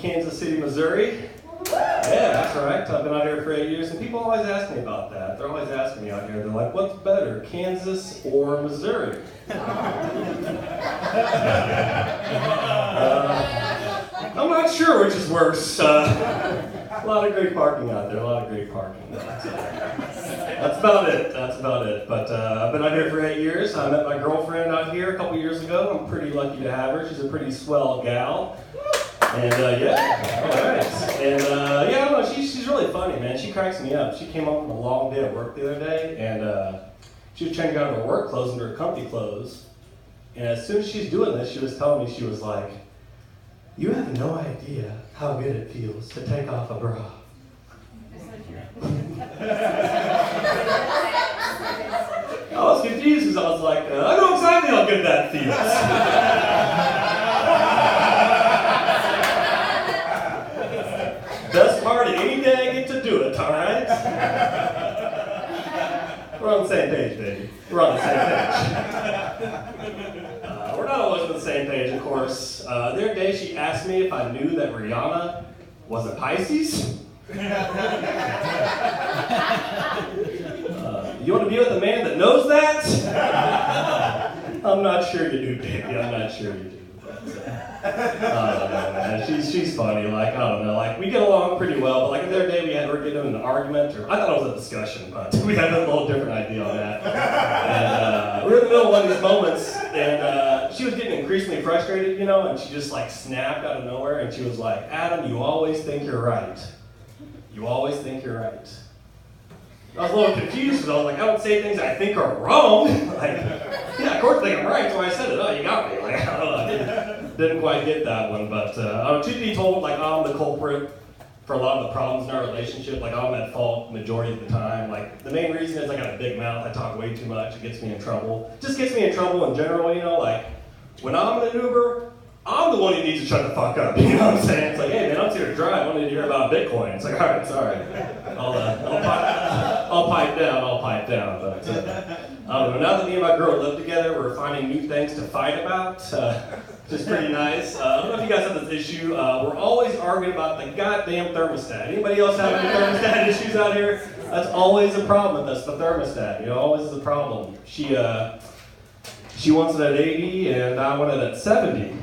Kansas City, Missouri. Yeah, that's right. I've been out here for 8 years, and people always ask me about that. They're always asking me out here. They're like, "What's better, Kansas or Missouri?" I'm not sure which is worse. A lot of great parking out there. A lot of great parking. That's about it. That's about it. But I've been out here for 8 years. I met my girlfriend out here a couple years ago. I'm pretty lucky to have her. She's a pretty swell gal. And yeah, all right. And yeah, I don't know. She's really funny, man. She cracks me up. She came home from a long day at work the other day, and she was changing out of her work clothes into her comfy clothes. And as soon as she's doing this, she was telling me, she was like, "You have no idea how good it feels to take off a bra." I was confused because I was like, I know exactly how good that feels. Best part of any day I get to do it, all right? We're on the same page, baby. We're on the same page. We're not always on the same page, of course. The other day she asked me if I knew that Rihanna was a Pisces. You want to be with a man that knows that? I'm not sure you do, baby. I'm not sure you do. I don't know, man. She's funny. Like, I don't know. Like, we get along pretty well, but like the other day we were getting in an argument, or I thought it was a discussion, but we had a little different idea on that. And we were in the middle of one of these moments, and she was getting increasingly frustrated, you know, and she just like snapped out of nowhere, and she was like, "Adam, you always think you're right. You always think you're right." I was a little confused because I was like, I don't say things I think are wrong. Like, yeah, of course I think I'm right, so I said it. Oh, you got me. Like, I don't know, I didn't quite get that one, but truth be told, like, I'm the culprit for a lot of the problems in our relationship. Like, I'm at fault majority of the time. Like, the main reason is I got a big mouth. I talk way too much. It gets me in trouble. Just gets me in trouble in general, you know. Like, when I'm in an Uber, I'm the one who needs to shut the fuck up. You know what I'm saying? It's like, hey man, I'm here to drive. I wanted to hear about Bitcoin. It's like, all right, sorry. I'll pipe down. But I don't know. Now that me and my girl live together, we're finding new things to fight about, which is pretty nice. I don't know if you guys have this issue. We're always arguing about the goddamn thermostat. Anybody else have any thermostat issues out here? That's always a problem with us, the thermostat. You know, always is a problem. She wants it at 80, and I want it at 70.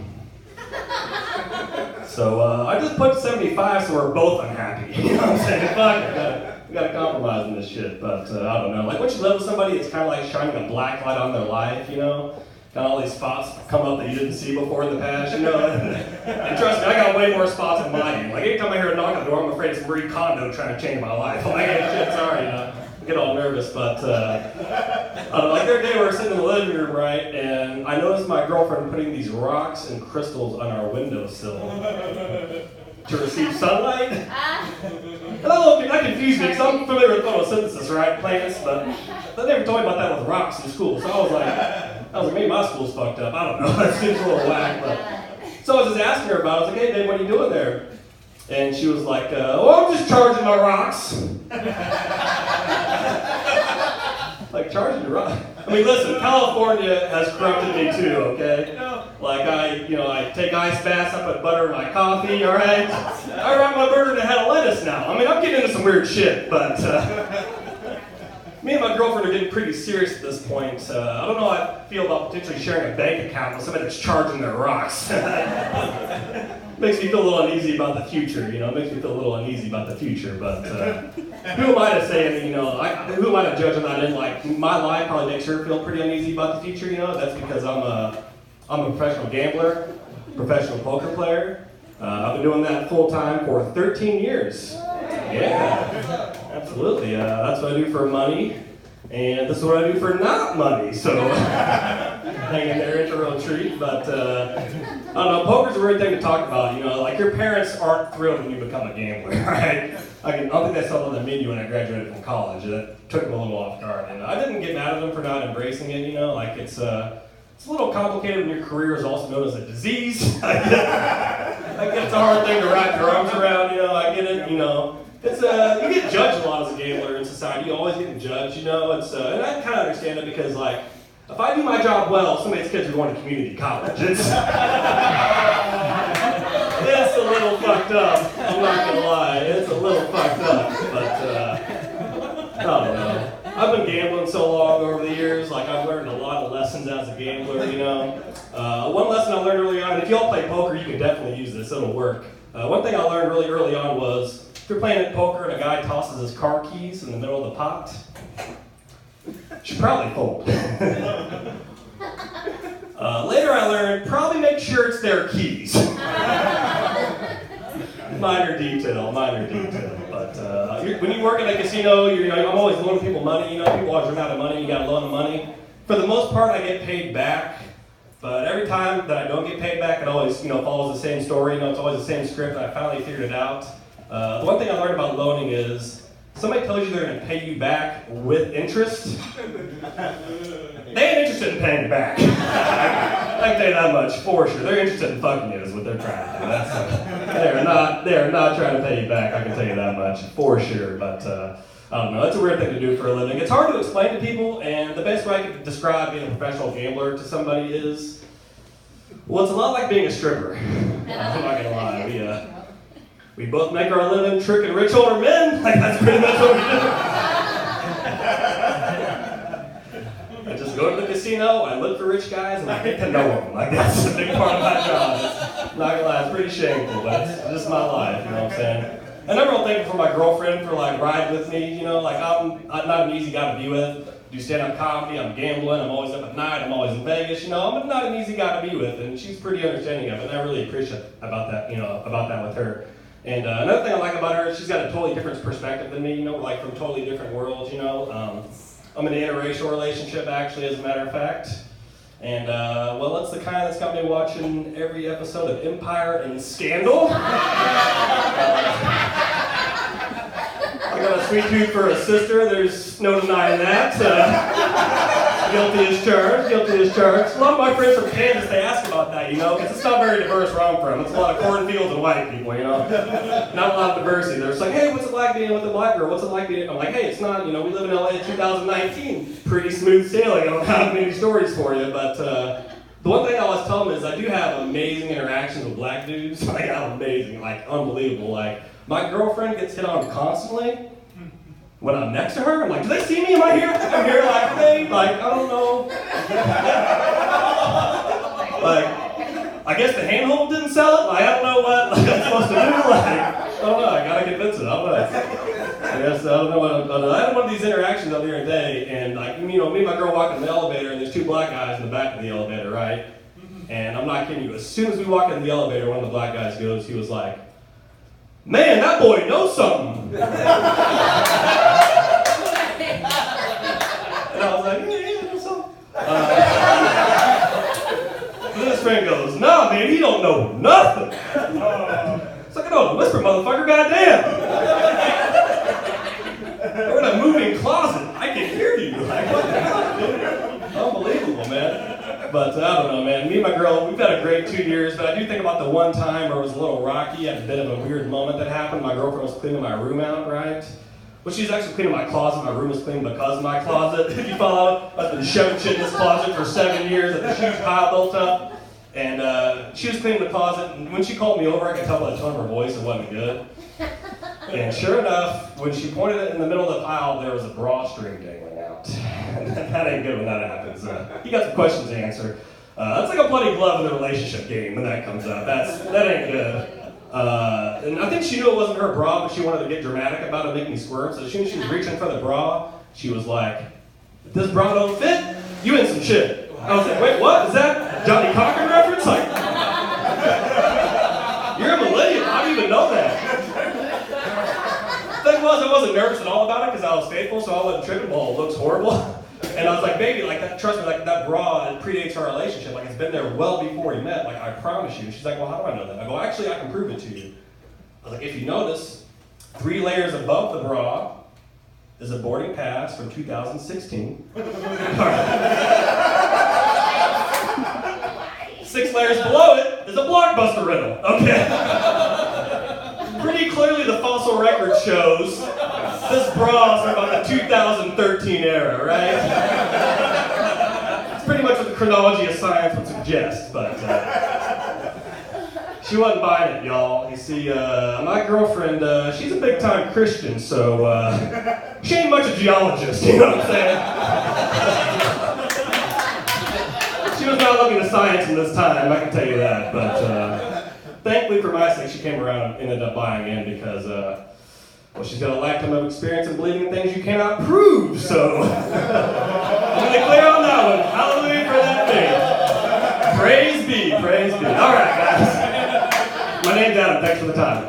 So I just put 75 so we're both unhappy. You know what I'm saying? Fuck it, we gotta compromise on this shit. But I don't know. Like, once you live with somebody, it's kind of like shining a black light on their life, you know? Got all these spots come up that you didn't see before in the past, you know? And trust me, I got way more spots in my end. Like, anytime I hear a knock on the door, I'm afraid it's Marie Kondo trying to change my life. I'm like, hey, shit, sorry, you know? I get all nervous, but like the other day we were sitting in the living room, right, and I noticed my girlfriend putting these rocks and crystals on our windowsill to receive sunlight. And that confused me, because I'm familiar with photosynthesis, right, plants, but they never told me about that with rocks in school, so I was like, maybe my school's fucked up, I don't know, that seems a little whack, but. So I was just asking her about it, I was like, hey babe, what are you doing there? And she was like, well, I'm just charging my rocks. Like, charging your rocks? I mean, listen, California has corrupted me too, okay? Like, I take ice baths, I put butter in my coffee, all right? I wrap my burger in a head of lettuce now. I mean, I'm getting into some weird shit, but me and my girlfriend are getting pretty serious at this point. I don't know how I feel about potentially sharing a bank account with somebody that's charging their rocks. Makes me feel a little uneasy about the future, you know, makes me feel a little uneasy about the future, but who am I to say, I mean, you know, who am I to judge on that end? Like, my life probably makes her feel pretty uneasy about the future, you know, that's because I'm a professional gambler, professional poker player. I've been doing that full time for 13 years. Yeah, absolutely. That's what I do for money, and this is what I do for not money, so hang in there, it's a real treat, but I don't know, poker's a weird thing to talk about, you know, like your parents aren't thrilled when you become a gambler, right? I don't think they saw it on the menu when I graduated from college. That took them a little off guard, and I didn't get mad at them for not embracing it, you know, like it's a little complicated when your career is also known as a disease. I get it's a hard thing to wrap your arms around, you know, I get it, you know. It's you get judged a lot as a gambler in society. You always get judged, you know. It's and I kind of understand it because, like, if I do my job well, some of these kids are going to community college. It's a little fucked fucked up. I'm not gonna lie, it's a little fucked up, but I don't know. I've been gambling so long over the years, like I've learned a lot of lessons as a gambler, you know. One lesson I learned early on, if you all play poker, you can definitely use this, it'll work. One thing I learned really early on was, if you're playing at poker and a guy tosses his car keys in the middle of the pot, you should probably fold. Later I learned, probably make sure it's their keys. Minor detail. But when you work at a casino, I'm always loaning people money. You know, people always run out of money. You got to loan them money. For the most part, I get paid back. But every time that I don't get paid back, it always follows the same story. You know, it's always the same script. I finally figured it out. The one thing I learned about loaning is somebody tells you they're going to pay you back with interest. They ain't interested in paying you back. I can tell you that much for sure. They're interested in fucking you is what they're trying to do. They're not trying to pay you back. I can tell you that much for sure. But I don't know. It's a weird thing to do for a living. It's hard to explain to people, and the best way I could describe being a professional gambler to somebody is, well, it's a lot like being a stripper. I'm not gonna lie. We both make our living tricking rich older men. Like that's pretty much what we do. I just go to the casino, I look for rich guys, and I get to know them. Like that's a big part of my job. I'm not gonna lie, it's pretty shameful, but it's just my life, you know what I'm saying? And I'm real thankful for my girlfriend for like riding with me, you know, like I'm not an easy guy to be with. I do stand-up comedy, I'm gambling, I'm always up at night, I'm always in Vegas, you know, I'm not an easy guy to be with, and she's pretty understanding of it, and I really appreciate about that with her. And another thing I like about her is she's got a totally different perspective than me, you know, like from totally different worlds, you know. I'm in an interracial relationship, actually, as a matter of fact. And, well, it's the kind that's got me watching every episode of Empire and Scandal. I got a sweet tooth for a sister, there's no denying that. Guilty as charged. A lot of my friends from Kansas, they ask about that, you know, because it's not very diverse where I'm from. It's a lot of cornfields and white people, you know. Not a lot of diversity. They're just like, hey, what's it like being with a black girl? What's it like being... I'm like, hey, it's not, you know, we live in LA in 2019. Pretty smooth sailing. I don't have many stories for you, but the one thing I always tell them is I do have amazing interactions with black dudes. Like, I'm amazing, like, unbelievable. Like, my girlfriend gets hit on constantly. When I'm next to her, I'm like, do they see me? Am I here? I'm here, like, hey, like, I don't know. Like, I guess the handhold didn't sell it. Like, I don't know what I'm supposed to do. Like, I don't know. I gotta convince it. I don't know what I had one of these interactions the other day, and like, you know, me and my girl walk in the elevator, and there's two black guys in the back of the elevator, right? And I'm not kidding you. As soon as we walk in the elevator, one of the black guys goes, he was like, man, that boy knows something. And I was like, yeah, he knows something. Then his friend goes, nah, man, he don't know nothing. It's like, I don't whisper, motherfucker, goddamn. We're in a moving closet. I can hear you. Like, what the hell, dude? Unbelievable, man. But I don't know, man. Me and my girl, we've had a great 2 years, but I do think about the one time where it was a little rocky. I had a bit of a weird moment that happened. My girlfriend was cleaning my room out, right? Well, she was actually cleaning my closet. My room was clean because of my closet. If you follow, I've been shoving shit in this closet for 7 years. That the huge pile built up. And she was cleaning the closet, and when she called me over, I could tell by the tone of her voice it wasn't good. And sure enough, when she pointed it in the middle of the pile, there was a bra string dangling out. That ain't good when that happens. You got some questions to answer. That's like a bloody glove in the relationship game when that comes up. That ain't good. And I think she knew it wasn't her bra, but she wanted to get dramatic about it, make me squirm. So as soon as she was reaching for the bra, she was like, if this bra don't fit, you in some shit. I was like, wait, what? Is that Johnny Cochran reference? Like, you're a millennial. How do you even know that? The thing was, I wasn't nervous at all about it because I was faithful, so I wasn't tripping. Well, it looks horrible. And I was like, baby, like that, trust me, like that bra, it predates our relationship. Like it's been there well before we met. Like I promise you. She's like, well, how do I know that? I go, actually, I can prove it to you. I was like, if you notice, 3 layers above the bra is a boarding pass from 2016. 6 layers below it is a Blockbuster rental. Okay. Pretty clearly, the fossil record shows this bra is about the 2013 era, right? It's pretty much what the chronology of science would suggest, but She wasn't buying it, y'all. You see, my girlfriend, she's a big-time Christian, so she ain't much a geologist, you know what I'm saying? She was not looking to science in this time, I can tell you that. But thankfully for my sake, she came around and ended up buying in because, well, she's got a lifetime of experience in believing in things you cannot prove, so I'm really clear on that one. Hallelujah for that faith. Praise be, praise be. All right, guys. My name's Adam. Thanks for the time.